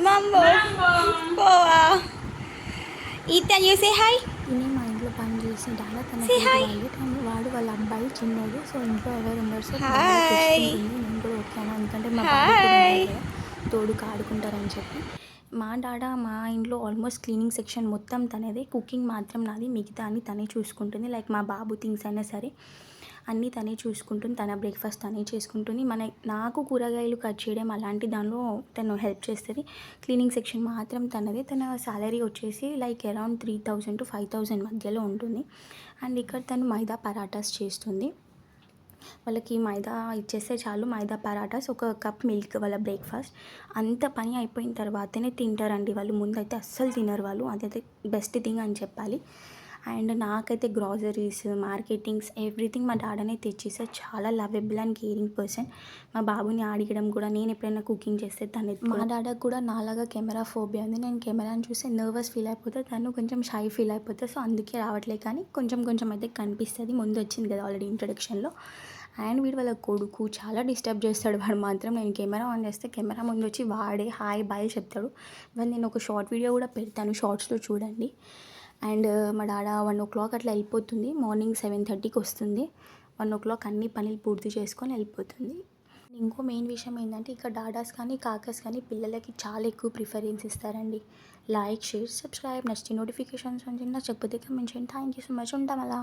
Mambo. Boa. Ethan, you say hi. ఈయన మా ఇంట్లో పని చేసి డాడా తన Say hi. వాళ్ళు తను వాడు వాళ్ళ అబ్బాయి చిన్నోడు. సో ఇంట్లో ఎవరు ఉండరు. So Hi. తెచ్చుకుంటుంది. నేను కూడా ఓకేనా, ఎందుకంటే మా బాబు కూడా ఉన్నారు కదా, తోడుకు ఆడుకుంటారని చెప్పి. మా డాడా మా ఇంట్లో ఆల్మోస్ట్ క్లీనింగ్ సెక్షన్ మొత్తం తనదే, కుకింగ్ మాత్రం నాది. మిగతా అన్ని తనే చూసుకుంటుంది. లైక్ మా బాబు థింగ్స్ అయినా సరే అన్నీ తనే చూసుకుంటుంది. తన బ్రేక్ఫాస్ట్ తనే చేసుకుంటుంది. నాకు కూరగాయలు కట్ చేయడం అలాంటి దానిలో తను హెల్ప్ చేస్తుంది. క్లీనింగ్ సెక్షన్ మాత్రం తనదే. తన సాలరీ వచ్చేసి లైక్ అరౌండ్ 3000 to 5000 మధ్యలో ఉంటుంది. అండ్ ఇక్కడ తను మైదా పరాటాస్ చేస్తుంది. వాళ్ళకి మైదా ఇచ్చేస్తే చాలు, మైదా పరాటాస్, ఒక కప్ మిల్క్ వాళ్ళ బ్రేక్ఫాస్ట్. అంత పని అయిపోయిన తర్వాతనే తింటారండి వాళ్ళు. ముందైతే అస్సలు తినరు వాళ్ళు. అదైతే బెస్ట్ థింగ్ అని చెప్పాలి. అండ్ నాకైతే గ్రాసరీస్, మార్కెటింగ్స్, ఎవ్రీథింగ్ మా డాడీనే తెచ్చేసారు. చాలా లవబుల్ అండ్ కేరింగ్ పర్సన్. మా బాబుని ఆడియడం కూడా, నేను ఎప్పుడైనా కుకింగ్ చేస్తే తను మా డాడీకి కూడా నాలాగా కెమెరా ఫోబియా ఉంది. నేను కెమెరాని చూసి నర్వస్ ఫీల్ అయిపోతే, తను కొంచెం షై ఫీల్ అయిపోతుంది. సో అందుకే రావట్లేదు, కానీ కొంచెం కొంచెం అయితే కనిపిస్తుంది. ముందు వచ్చింది కదా ఆల్రెడీ ఇంట్రొడక్షన్లో. అండ్ వీడు వాళ్ళ కొడుకు చాలా డిస్టర్బ్ చేస్తాడు. వాడు మాత్రం నేను కెమెరా ఆన్ చేస్తే కెమెరా ముందు వచ్చి వాడే హాయ్ బాయ్ చెప్తాడు. వాళ్ళు నేను ఒక షార్ట్ వీడియో కూడా పెడతాను, షార్ట్స్లో చూడండి. అండ్ మా డాడా 1 o'clock అట్లా వెళ్ళిపోతుంది. మార్నింగ్ 7:30కి వస్తుంది. 1 o'clock అన్ని పనులు పూర్తి చేసుకొని వెళ్ళిపోతుంది. ఇంకో మెయిన్ విషయం ఏంటంటే, ఇక్కడ డాడాస్ కానీ కాకస్ కానీ పిల్లలకి చాలా ఎక్కువ ప్రిఫరెన్స్ ఇస్తారండి. లైక్, షేర్, సబ్స్క్రైబ్, నచ్చితే నోటిఫికేషన్స్ నచ్చకపోతే కమెంట్ చేయండి. Thank you so much. ఉంటాం అలా.